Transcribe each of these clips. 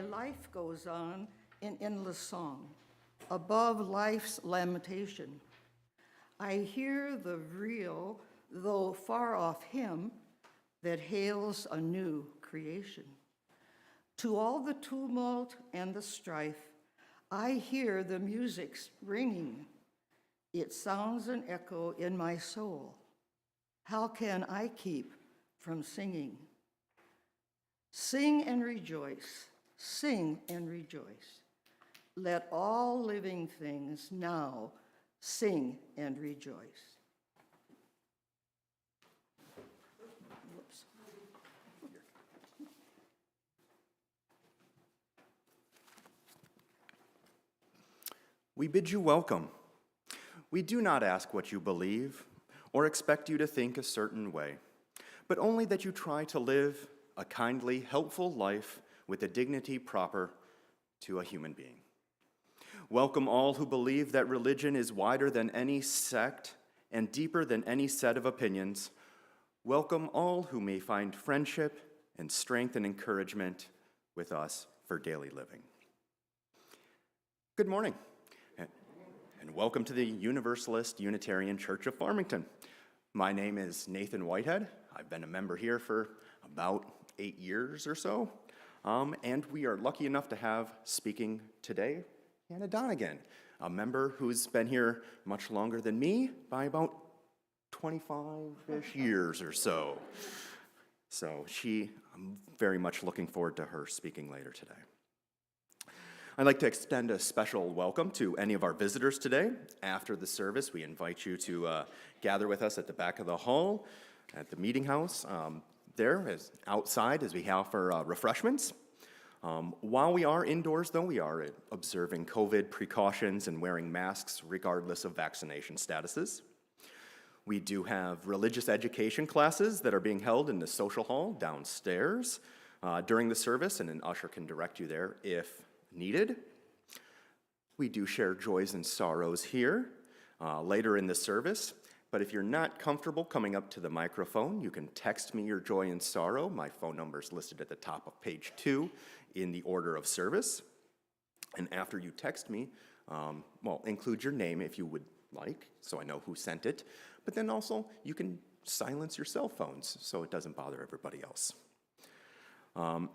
life goes on in endless song, above life's lamentation. I hear the real, though far off hymn that hails a new creation. To all the tumult and the strife, I hear the music's ringing. It sounds an echo in my soul. How can I keep from singing? Sing and rejoice, sing and rejoice. Let all living things now sing and rejoice. Whoops. We bid you welcome. We do not ask what you believe or expect you to think a certain way, but only that you try to live a kindly, helpful life with the dignity proper to a human being. Welcome all who believe that religion is wider than any sect and deeper than any set of opinions. Welcome all who may find friendship and strength and encouragement with us for daily living. Good morning, and welcome to the Universalist Unitarian Church of Farmington. My name is Nathan Whitehead. I've been a member here for about 8 years or so, and we are lucky enough to have speaking today Hannah Donegan, a member who's been here much longer than me by about 25-ish years or so. So I'm very much looking forward to her speaking later today. I'd like to extend a special welcome to any of our visitors today. After the service, we invite you to gather with us at the back of the hall at the meeting house. There is outside as we have for refreshments. While we are indoors, though, we are observing COVID precautions and wearing masks regardless of vaccination statuses. We do have religious education classes that are being held in the social hall downstairs during the service, and an usher can direct you there if needed. We do share joys and sorrows here later in the service, but if you're not comfortable coming up to the microphone, you can text me your joy and sorrow. My phone number is listed at the top of page 2 in the order of service. And after you text me, include your name if you would like, so I know who sent it, but then also you can silence your cell phones so it doesn't bother everybody else.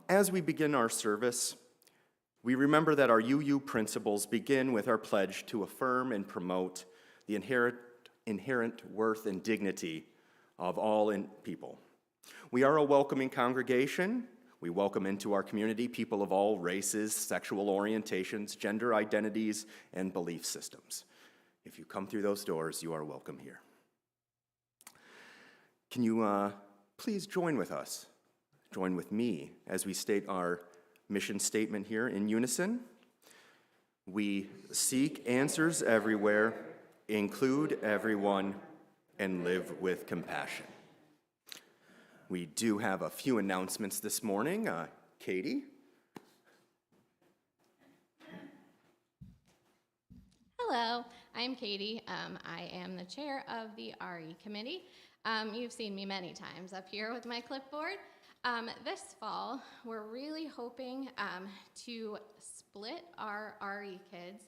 As we begin our service, we remember that our UU principles begin with our pledge to affirm and promote the inherent worth and dignity of all people. We are a welcoming congregation. We welcome into our community people of all races, sexual orientations, gender identities, and belief systems. If you come through those doors, you are welcome here. Can you please join with us, join with me as we state our mission statement here in unison? We seek answers everywhere, include everyone, and live with compassion. We do have a few announcements this morning. Katie? Hello, I'm Katie. I am the chair of the RE committee. You've seen me many times up here with my clipboard. This fall, we're really hoping to split our RE kids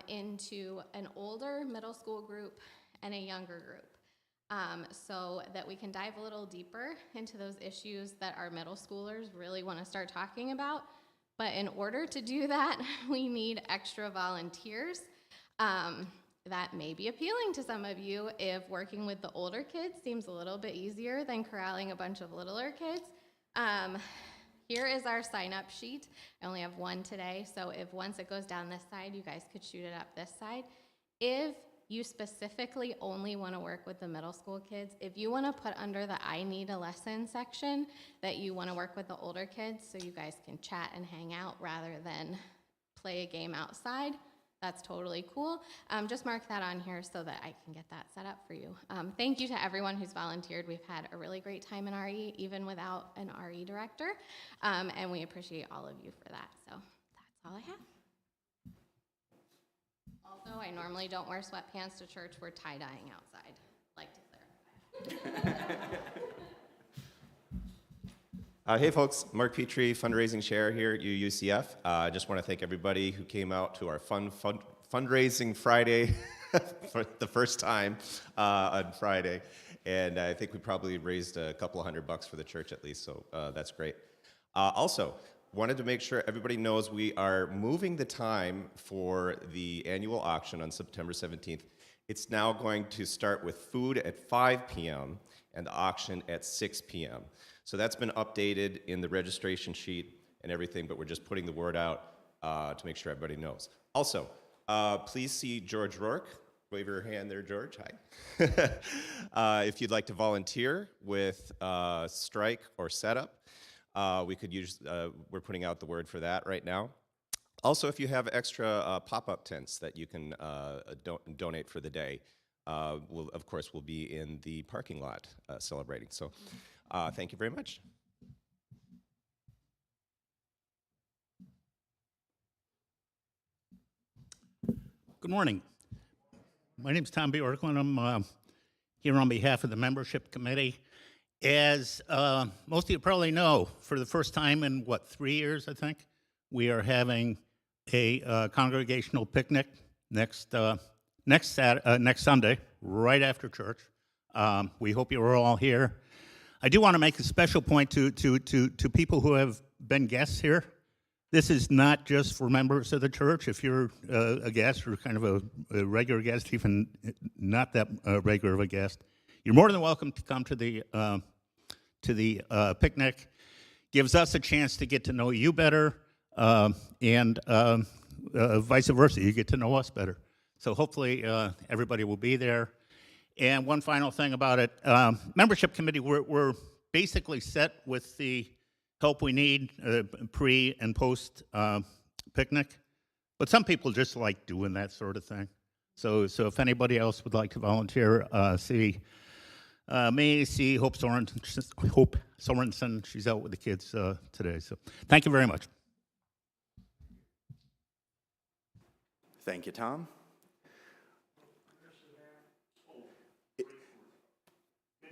into an older middle school group and a younger group, so that we can dive a little deeper into those issues that our middle schoolers really want to start talking about. But in order to do that, we need extra volunteers. That may be appealing to some of you if working with the older kids seems a little bit easier than corralling a bunch of littler kids. Here is our sign-up sheet. I only have one today, so if once it goes down this side, you guys could shoot it up this side. If you specifically only want to work with the middle school kids, if you want to put under the I need a lesson section that you want to work with the older kids so you guys can chat and hang out rather than play a game outside, that's totally cool. Just mark that on here so that I can get that set up for you. Thank you to everyone who's volunteered. We've had a really great time in RE, even without an RE director, and we appreciate all of you for that. So that's all I have. Also, I normally don't wear sweatpants to church. We're tie-dyeing outside. Like to clarify. Hey folks, Mark Petrie, fundraising chair here at UUCF. I just want to thank everybody who came out to our fundraising Friday for the first time on Friday. And I think we probably raised a couple of $100 for the church at least, so that's great. Also, wanted to make sure everybody knows we are moving the time for the annual auction on September 17th. It's now going to start with food at 5 p.m. and the auction at 6 p.m. So that's been updated in the registration sheet and everything, but we're just putting the word out to make sure everybody knows. Also, please see George Rourke. Wave your hand there, George. Hi. If you'd like to volunteer with strike or setup, we could use, we're putting out the word for that right now. Also, if you have extra pop-up tents that you can donate for the day, of course, we'll be in the parking lot celebrating. So thank you very much. Good morning. My name is Tom Bjorklund. I'm here on behalf of the membership committee. As most of you probably know, for the first time in, 3 years, I think, we are having a congregational picnic next Sunday, right after church. We hope you're all here. I do want to make a special point to people who have been guests here. This is not just for members of the church. If you're a guest or kind of a regular guest, even not that regular of a guest, you're more than welcome to come to the picnic. Gives us a chance to get to know you better, and vice versa. You get to know us better. So hopefully everybody will be there. And one final thing about it, membership committee, we're basically set with the help we need pre and post picnic. But some people just like doing that sort of thing. So if anybody else would like to volunteer, see Hope Sorensen. She's out with the kids today. So thank you very much. Thank you, Tom.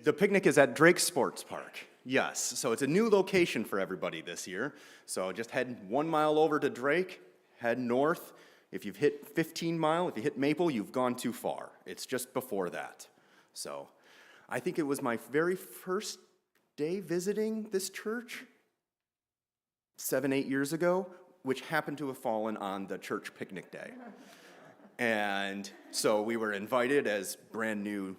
The picnic is at Drake Sports Park. Yes, so it's a new location for everybody this year. So just head 1 mile over to Drake, head north. If you've hit 15 Mile, if you hit Maple, you've gone too far. It's just before that. So I think it was my very first day visiting this church 7, 8 years ago, which happened to have fallen on the church picnic day. And so we were invited as brand new,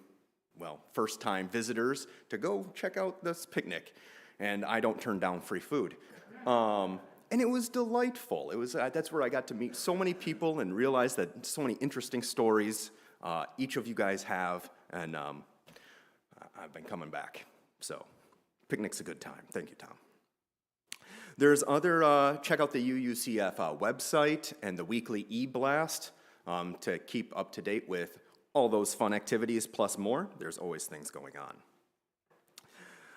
first-time visitors to go check out this picnic. And I don't turn down free food. And it was delightful. It was that's where I got to meet so many people and realize that so many interesting stories each of you guys have. And I've been coming back. So picnic's a good time. Thank you, Tom. There's other, check out the UUCF website and the weekly e-blast to keep up to date with all those fun activities plus more. There's always things going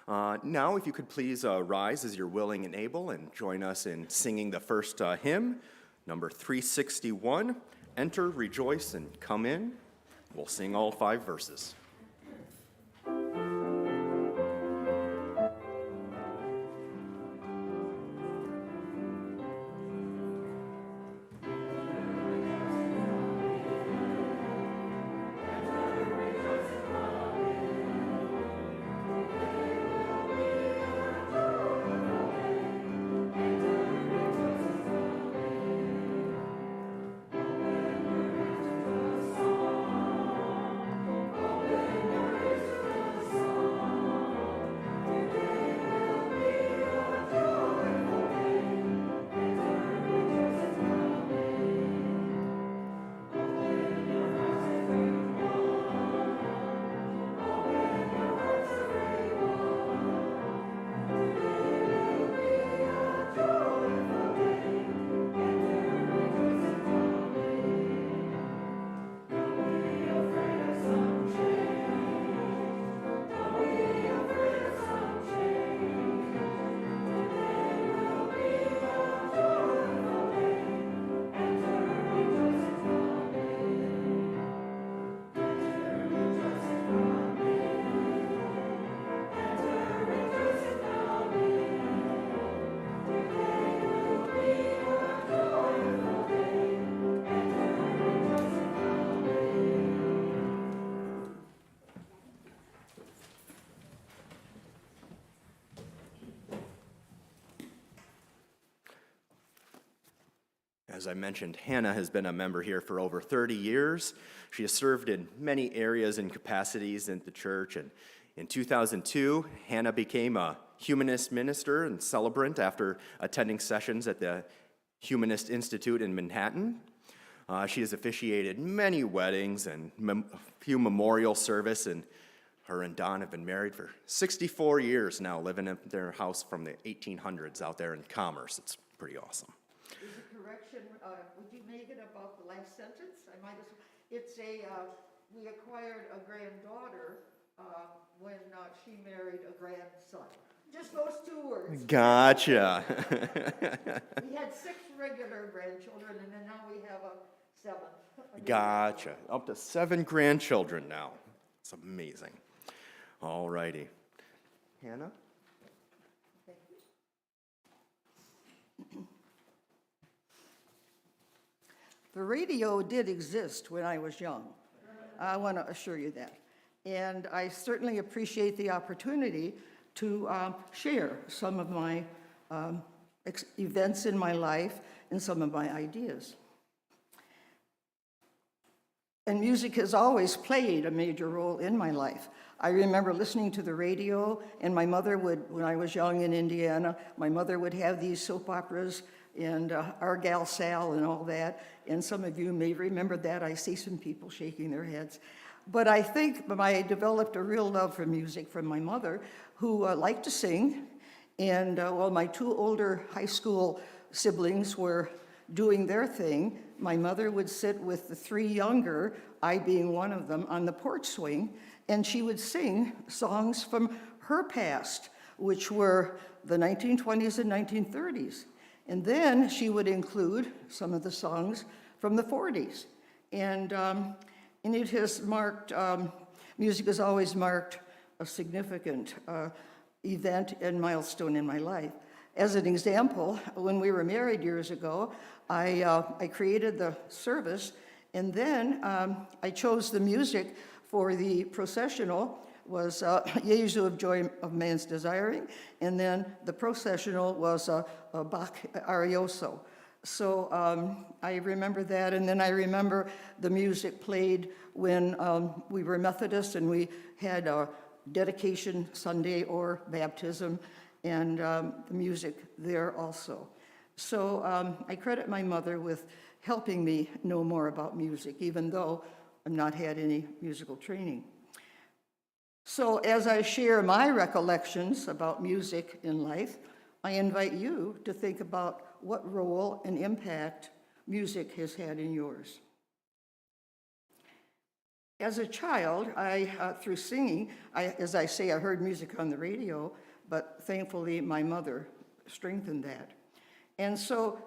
on. Now, if you could please rise as you're willing and able and join us in singing the first hymn, number 361, Enter, Rejoice, and Come In. We'll sing all 5 verses. As I mentioned, Hannah has been a member here for over 30 years. She has served in many areas and capacities in the church, and in 2002, Hannah became a humanist minister and celebrant after attending sessions at the Humanist Institute in Manhattan. She has officiated many weddings and a few memorial service, and her and Don have been married for 64 years now, living in their house from the 1800s out there in Commerce. It's pretty awesome. Is a correction, would you make it about the life sentence? I might as well. It's we acquired a granddaughter when she married a grandson. Just those 2 words. Gotcha. We had 6 regular grandchildren, and then now we have a 7th. Gotcha. Up to 7 grandchildren now. It's amazing. All righty. Hannah? The radio did exist when I was young. I want to assure you that. And I certainly appreciate the opportunity to share some of my events in my life and some of my ideas. And music has always played a major role in my life. I remember listening to the radio, and my mother would, when I was young in Indiana, my mother would have these soap operas and Our Gal Sal and all that. And some of you may remember that. I see some people shaking their heads. But I think I developed a real love for music from my mother, who liked to sing. And while my 2 older high school siblings were doing their thing, my mother would sit with the 3 younger, I being one of them, on the porch swing, and she would sing songs from her past, which were the 1920s and 1930s. And then she would include some of the songs from the 40s. And it has marked, music has always marked a significant event and milestone in my life. As an example, when we were married years ago, I created the service, and then I chose the music for the processional was Jesu of Joy of Man's Desiring, and then the processional was Bach Arioso. So I remember that, and then I remember the music played when we were Methodists and we had a dedication Sunday or baptism, and the music there also. So I credit my mother with helping me know more about music, even though I've not had any musical training. So as I share my recollections about music in life, I invite you to think about what role and impact music has had in yours. As a child, through singing, as I say, I heard music on the radio, but thankfully my mother strengthened that. And so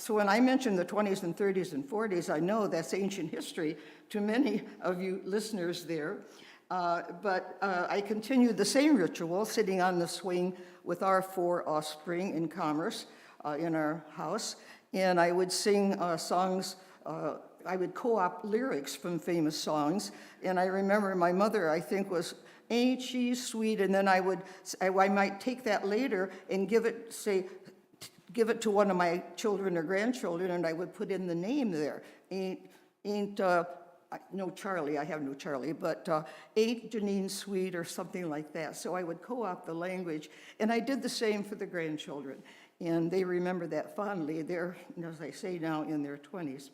when I mention the 20s and 30s and 40s, I know that's ancient history to many of you listeners there. But I continued the same ritual, sitting on the swing with our 4 offspring in Commerce in our house. And I would sing songs, I would co-opt lyrics from famous songs. And I remember my mother, I think, was, "Ain't she sweet?" And then I might take that later and give it to one of my children or grandchildren, and I would put in the name there. No Charlie, I have no Charlie, but ain't Janine sweet or something like that. So I would co-opt the language, and I did the same for the grandchildren. And they remember that fondly. They're, as I say now, in their 20s.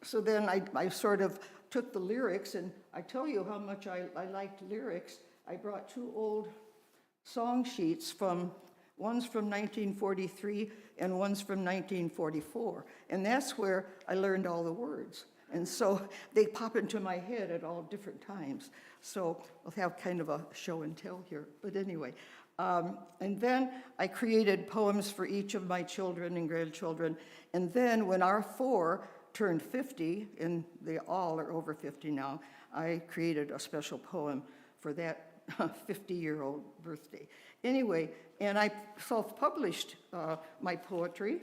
So then I sort of took the lyrics, and I tell you how much I liked lyrics. I brought 2 old song sheets one's from 1943 and one's from 1944. And that's where I learned all the words. And so they pop into my head at all different times. So we'll have kind of a show and tell here. But anyway, and then I created poems for each of my children and grandchildren. And then when our 4 turned 50, and they all are over 50 now, I created a special poem for that 50-year-old birthday. Anyway, and I self-published my poetry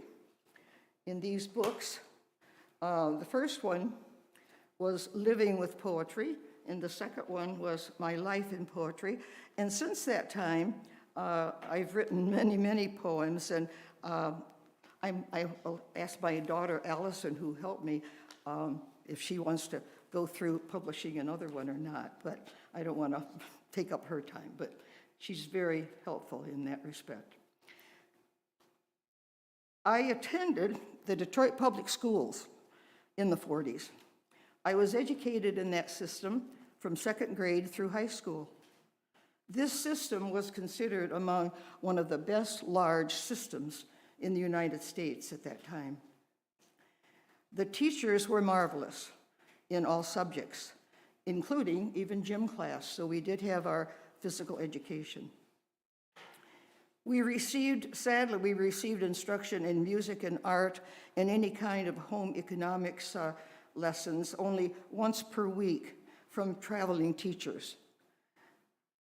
in these books. The first one was Living with Poetry, and the second one was My Life in Poetry. And since that time, I've written many, many poems, and I'll ask my daughter Allison, who helped me, if she wants to go through publishing another one or not, but I don't want to take up her time, but she's very helpful in that respect. I attended the Detroit Public Schools in the 40s. I was educated in that system from second grade through high school. This system was considered among one of the best large systems in the United States at that time. The teachers were marvelous in all subjects, including even gym class, so we did have our physical education. Sadly, we received instruction in music and art and any kind of home economics lessons only once per week from traveling teachers.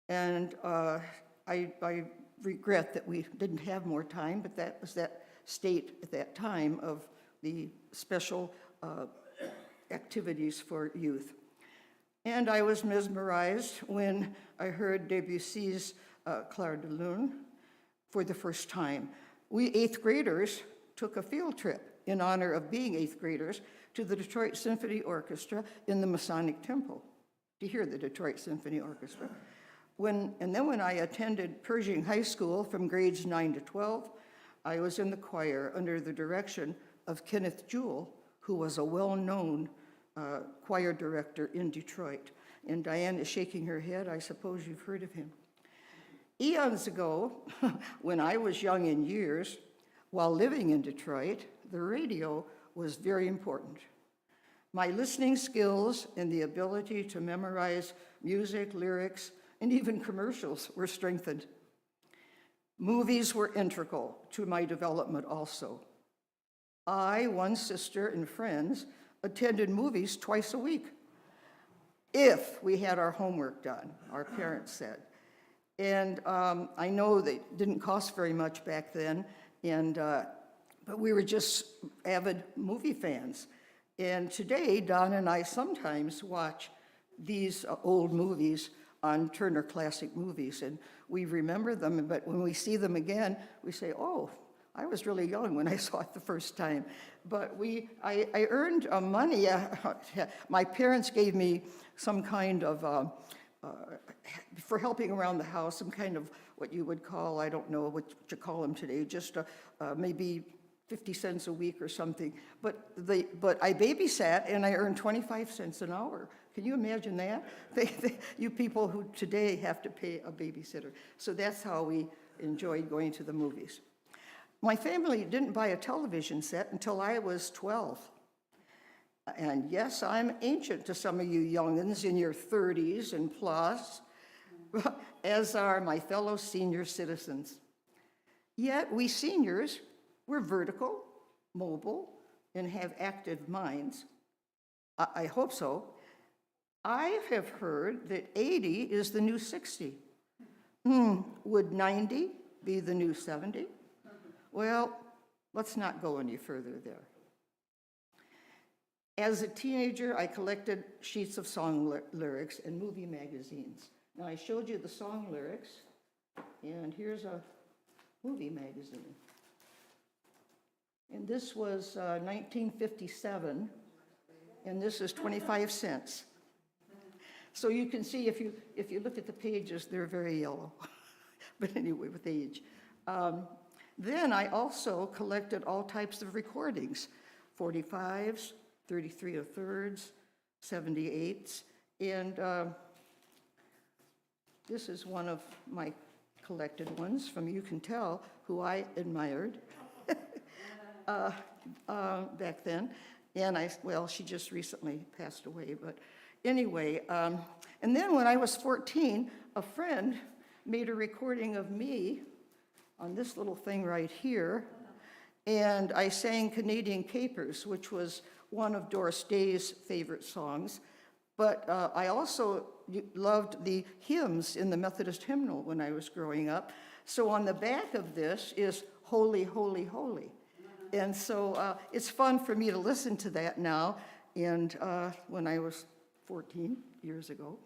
And I regret that we didn't have more time, but that was that state at that time of the special activities for youth. And I was mesmerized when I heard Debussy's Clair de Lune for the first time. We 8th graders took a field trip in honor of being 8th graders to the Detroit Symphony Orchestra in the Masonic Temple to hear the Detroit Symphony Orchestra. And then when I attended Pershing High School from grades 9 to 12, I was in the choir under the direction of Kenneth Jewell, who was a well-known choir director in Detroit. And Diane is shaking her head. I suppose you've heard of him. Eons ago, when I was young in years, while living in Detroit, the radio was very important. My listening skills and the ability to memorize music, lyrics, and even commercials were strengthened. Movies were integral to my development also. I, one sister, and friends attended movies twice a week, if we had our homework done, our parents said. And I know they didn't cost very much back then, but we were just avid movie fans. And today, Don and I sometimes watch these old movies on Turner Classic Movies, and we remember them, but when we see them again, we say, oh, I was really young when I saw it the first time. But I earned money. My parents gave me some kind of, for helping around the house, some kind of what you would call, I don't know what you call them today, just maybe 50 cents a week or something. But I babysat and I earned 25 cents an hour. Can you imagine that? You people who today have to pay a babysitter. So that's how we enjoyed going to the movies. My family didn't buy a television set until I was 12. And yes, I'm ancient to some of you youngins in your 30s and plus, as are my fellow senior citizens. Yet we seniors, we're vertical, mobile, and have active minds. I hope so. I have heard that 80 is the new 60. Would 90 be the new 70? Well, let's not go any further there. As a teenager, I collected sheets of song lyrics and movie magazines. Now, I showed you the song lyrics, and here's a movie magazine. And this was 1957, and this is 25 cents. So you can see if you look at the pages, they're very yellow. But anyway, with age. Then I also collected all types of recordings, 45s, 33 1/3s, 78s, and this is one of my collected ones from You Can Tell, who I admired back then. And well, she just recently passed away, but anyway. And then when I was 14, a friend made a recording of me on this little thing right here, and I sang Canadian Capers, which was one of Doris Day's favorite songs. But I also loved the hymns in the Methodist hymnal when I was growing up. So on the back of this is Holy, Holy, Holy. And so it's fun for me to listen to that now, and when I was 14 years ago.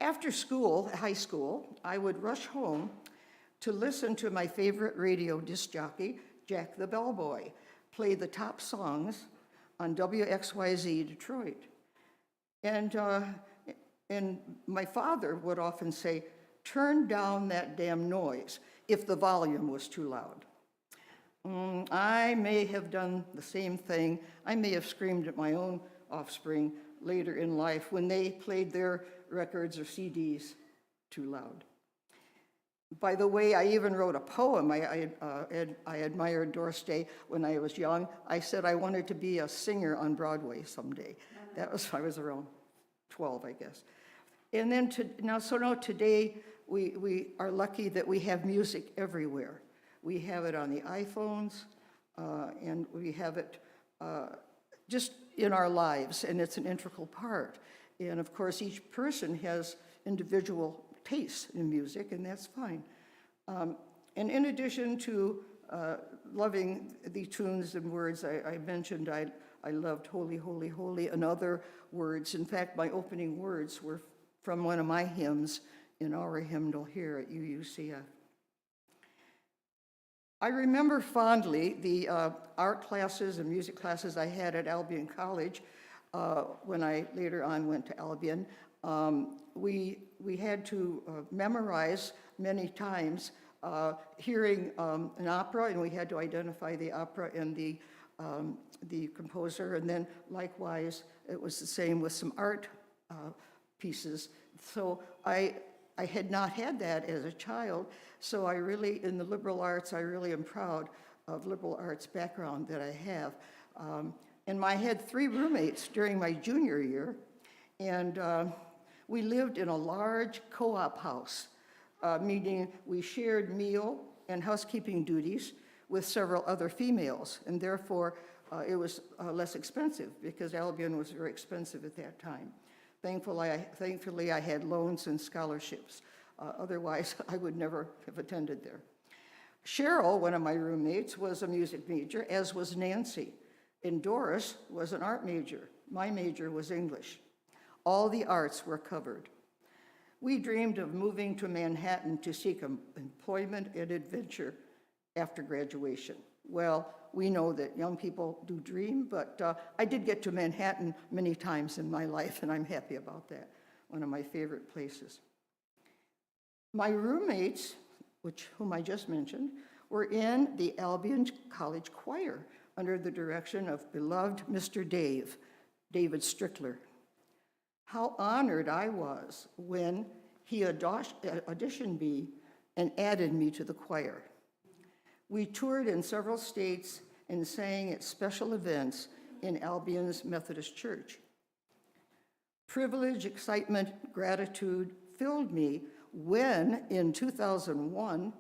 After school, high school, I would rush home to listen to my favorite radio disc jockey, Jack the Bellboy, play the top songs on WXYZ Detroit. And my father would often say, turn down that damn noise if the volume was too loud. I may have done the same thing. I may have screamed at my own offspring later in life when they played their records or CDs too loud. By the way, I even wrote a poem. I admired Doris Day when I was young. I said I wanted to be a singer on Broadway someday. I was around 12, I guess. And then now today, we are lucky that we have music everywhere. We have it on the iPhones, and we have it just in our lives, and it's an integral part. And of course, each person has individual tastes in music, and that's fine. And in addition to loving the tunes and words, I mentioned I loved Holy, Holy, Holy, and other words. In fact, my opening words were from one of my hymns in our hymnal here at UUCF. I remember fondly the art classes and music classes I had at Albion College when I later on went to Albion. We had to memorize many times hearing an opera, and we had to identify the opera and the composer, and then likewise it was the same with some art pieces. So I had not had that as a child, so I really, in the liberal arts, I really am proud of liberal arts background that I have. And I had 3 roommates during my junior year, and we lived in a large co-op house, meaning we shared meal and housekeeping duties with several other females, and therefore it was less expensive because Albion was very expensive at that time. Thankfully, I had loans and scholarships. Otherwise, I would never have attended there. Cheryl, one of my roommates, was a music major, as was Nancy. And Doris was an art major. My major was English. All the arts were covered. We dreamed of moving to Manhattan to seek employment and adventure after graduation. Well, we know that young people do dream, but I did get to Manhattan many times in my life, and I'm happy about that. One of my favorite places. My roommates, whom I just mentioned, were in the Albion College Choir under the direction of beloved Mr. David Strickler. How honored I was when he auditioned me and added me to the choir. We toured in several states and sang at special events in Albion's Methodist Church. Privilege, excitement, gratitude filled me when, in 2001,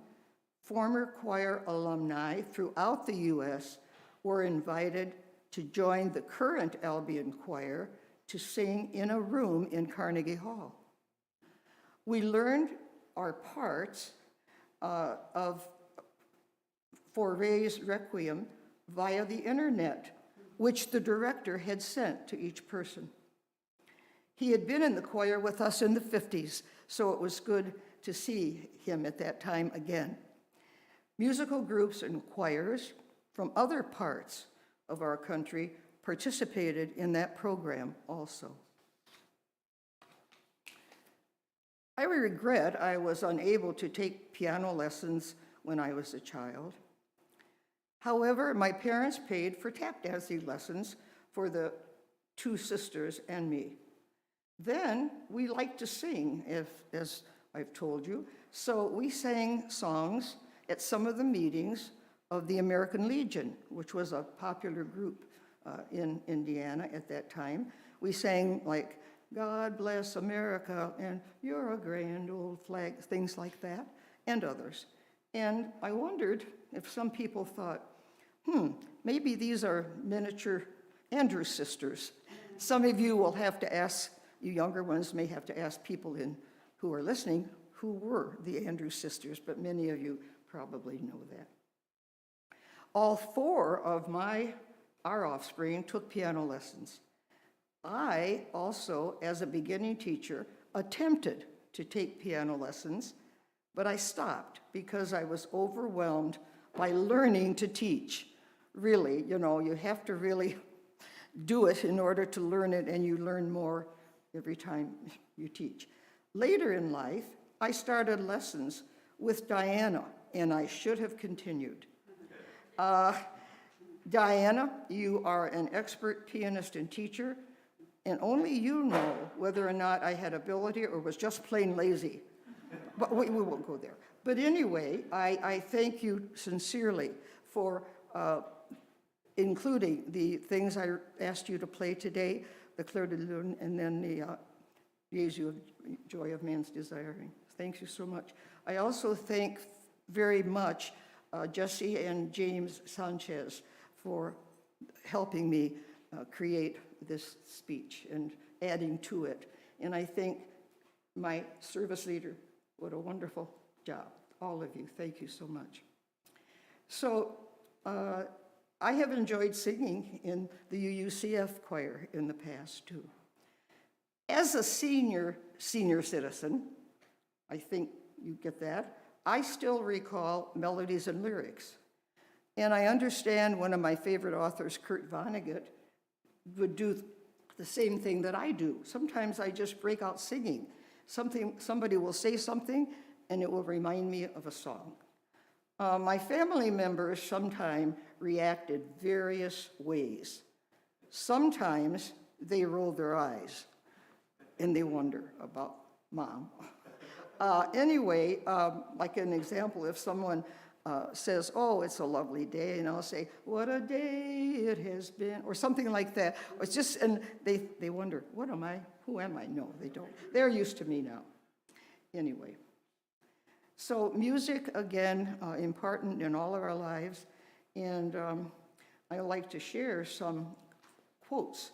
former choir alumni throughout the U.S. were invited to join the current Albion Choir to sing in a room in Carnegie Hall. We learned our parts for Ray's Requiem via the internet, which the director had sent to each person. He had been in the choir with us in the 50s, so it was good to see him at that time again. Musical groups and choirs from other parts of our country participated in that program also. I regret I was unable to take piano lessons when I was a child. However, my parents paid for tap dancing lessons for the 2 sisters and me. Then we liked to sing, as I've told you, so we sang songs at some of the meetings of the American Legion, which was a popular group in Indiana at that time. We sang like, God bless America, and you're a grand old flag, things like that, and others. And I wondered if some people thought, maybe these are miniature Andrews sisters. Some of you will have to ask, you younger ones may have to ask people who are listening, who were the Andrews sisters, but many of you probably know that. All 4 of our offspring took piano lessons. I also, as a beginning teacher, attempted to take piano lessons, but I stopped because I was overwhelmed by learning to teach. Really, you know, you have to really do it in order to learn it, and you learn more every time you teach. Later in life, I started lessons with Diana, and I should have continued. Diana, you are an expert pianist and teacher, and only you know whether or not I had ability or was just plain lazy. But we won't go there. But anyway, I thank you sincerely for including the things I asked you to play today, the Clair de Lune, and then the Jesu, Joy of Man's Desiring. Thank you so much. I also thank very much Jesse and James Sanchez for helping me create this speech and adding to it. And I thank my service leader. What a wonderful job. All of you, thank you so much. So I have enjoyed singing in the UUCF choir in the past too. As a senior citizen, I think you get that, I still recall melodies and lyrics. And I understand one of my favorite authors, Kurt Vonnegut, would do the same thing that I do. Sometimes I just break out singing. Somebody will say something, and it will remind me of a song. My family members sometimes reacted various ways. Sometimes they roll their eyes, and they wonder about Mom. Anyway, like an example, if someone says, oh, it's a lovely day, and I'll say, what a day it has been, or something like that. It's just, and they wonder, what am I? Who am I? No, they don't. They're used to me now. Anyway, so music, again, important in all of our lives, and I like to share some quotes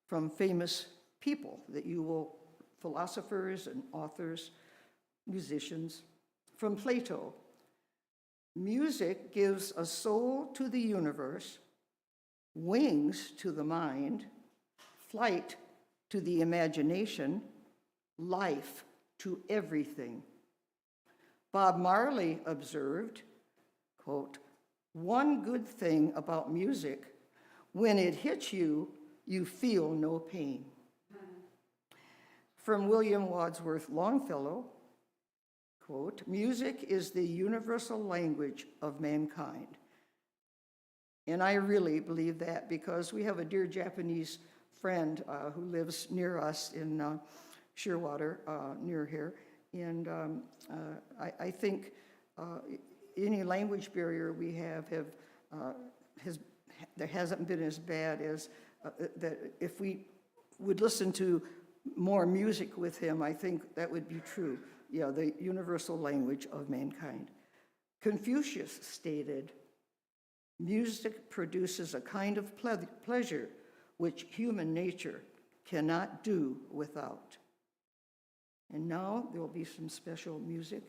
from famous people that you will, philosophers and authors, musicians. From Plato, music gives a soul to the universe, wings to the mind, flight to the imagination, life to everything. Bob Marley observed, quote, one good thing about music, when it hits you, you feel no pain. From William Wadsworth Longfellow, quote, music is the universal language of mankind. And I really believe that because we have a dear Japanese friend who lives near us in Shearwater, near here. And I think any language barrier we have there hasn't been as bad as that. If we would listen to more music with him, I think that would be true. Yeah, the universal language of mankind. Confucius stated, music produces a kind of pleasure which human nature cannot do without. And now there will be some special music.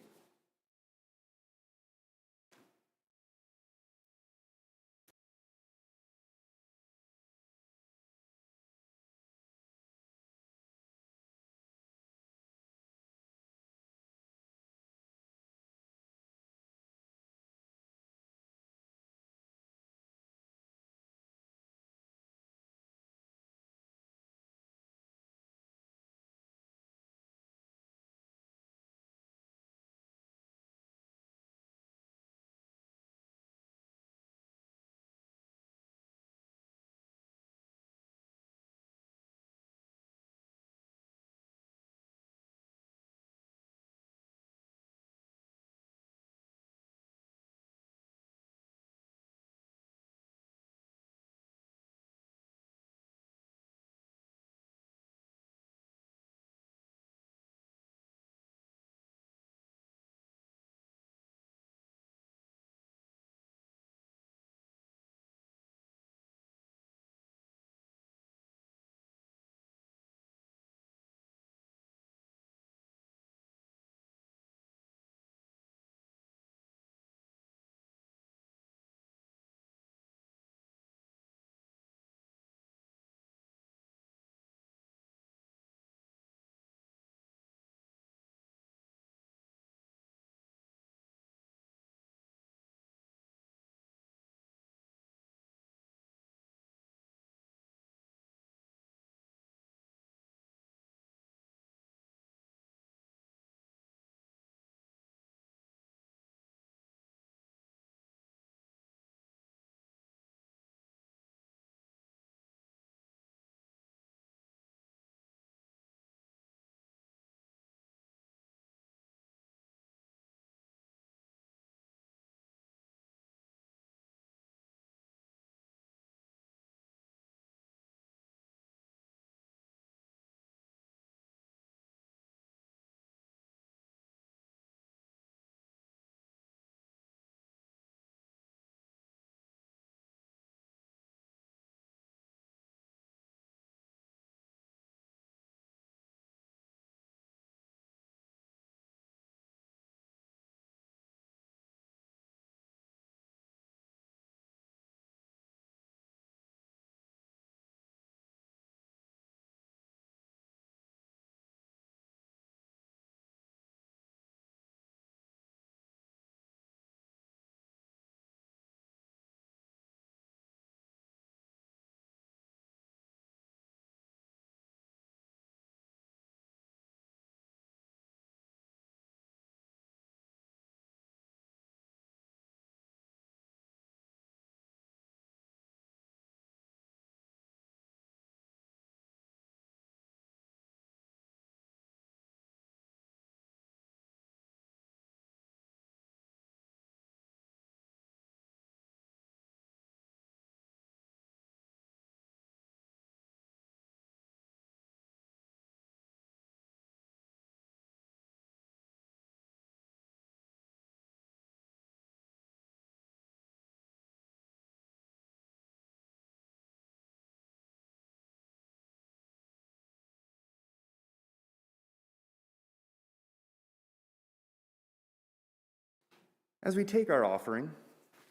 As we take our offering,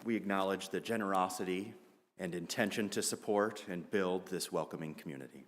we acknowledge the generosity and intention to support and build this welcoming community.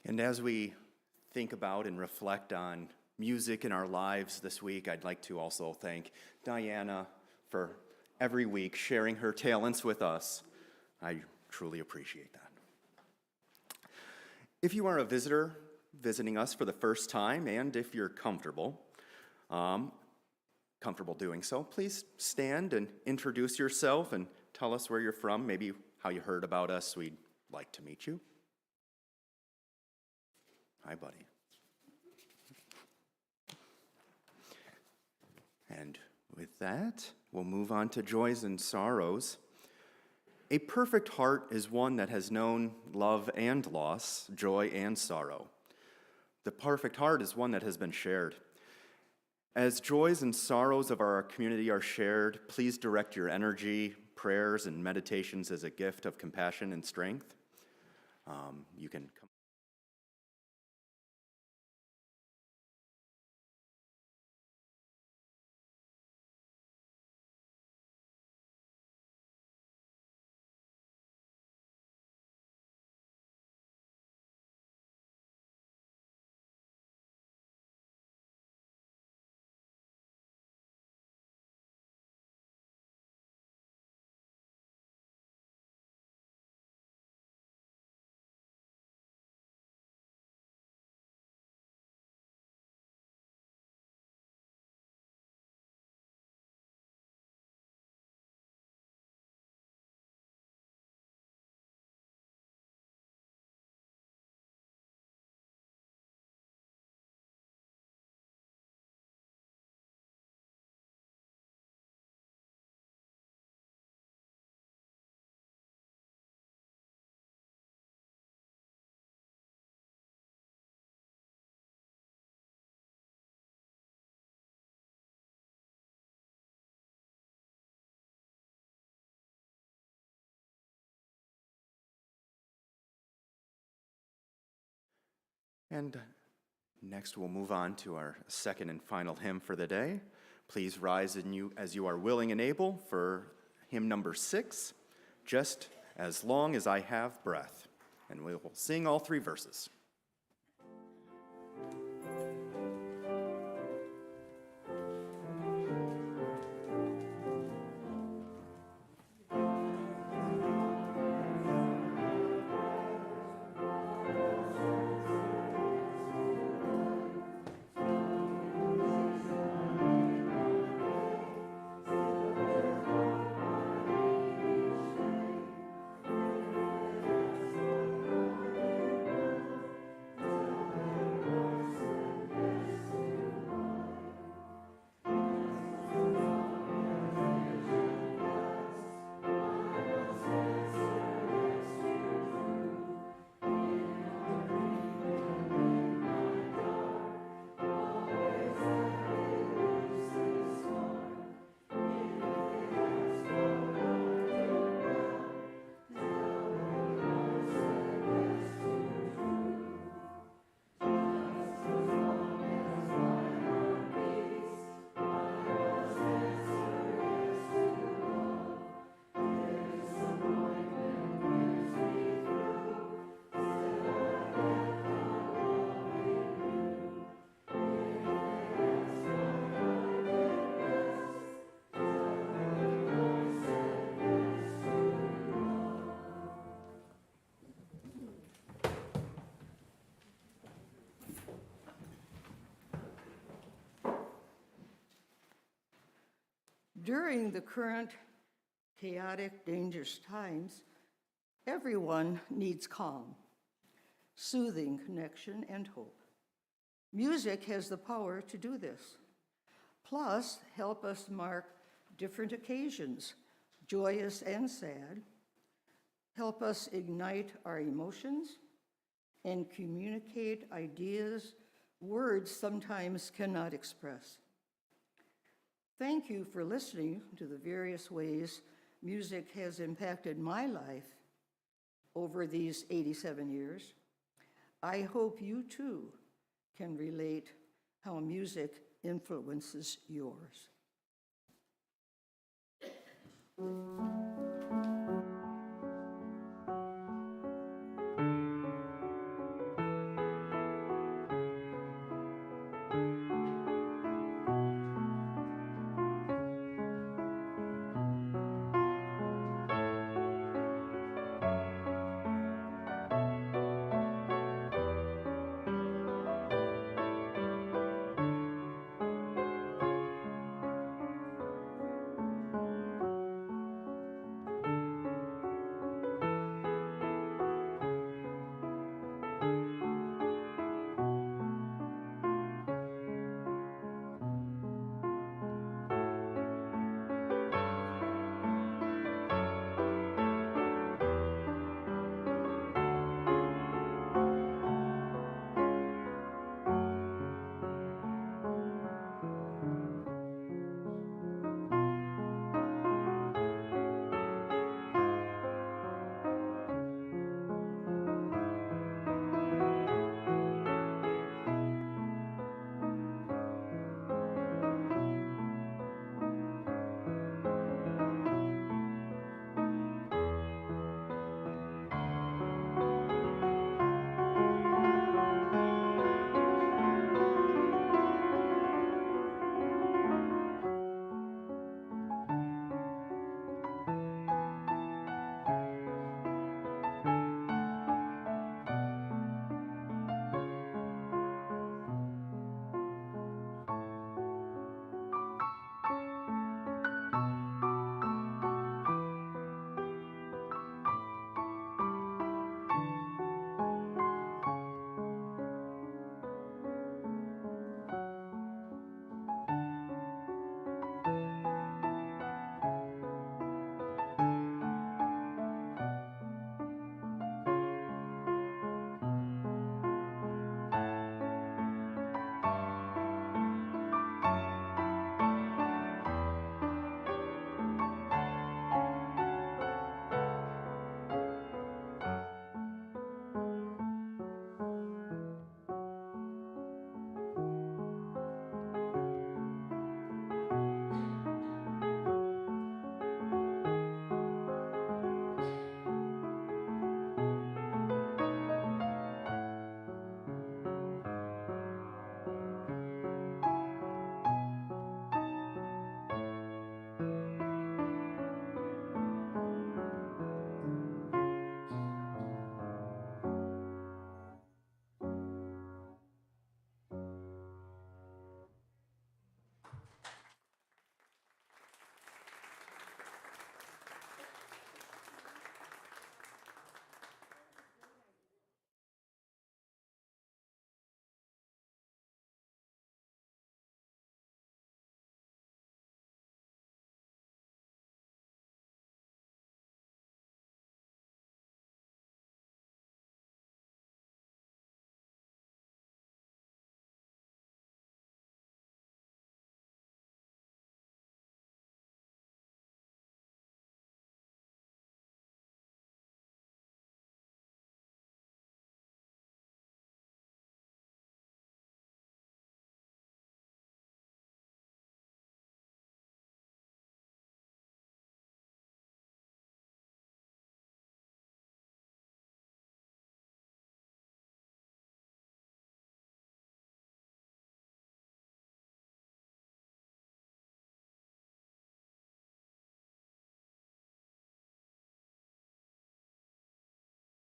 And as we think about and reflect on music in our lives this week, I'd like to also thank Diana for every week sharing her talents with us. I truly appreciate that. If you are a visitor visiting us for the first time, and if you're comfortable doing so, please stand and introduce yourself and tell us where you're from, maybe how you heard about us. We'd like to meet you. Hi, buddy. And with that, we'll move on to joys and sorrows. A perfect heart is one that has known love and loss, joy and sorrow. The perfect heart is one that has been shared. As joys and sorrows of our community are shared, please direct your energy, prayers, and meditations as a gift of compassion and strength. You can come. And next we'll move on to our second and final hymn for the day. Please rise as you are willing and able for hymn number 6, Just As Long As I Have Breath. And we will sing all 3 verses. During the current chaotic, dangerous times, everyone needs calm, soothing connection, and hope. Music has the power to do this. Plus, help us mark different occasions, joyous and sad. Help us ignite our emotions and communicate ideas words sometimes cannot express. Thank you for listening to the various ways music has impacted my life over these 87 years. I hope you too can relate how music influences yours.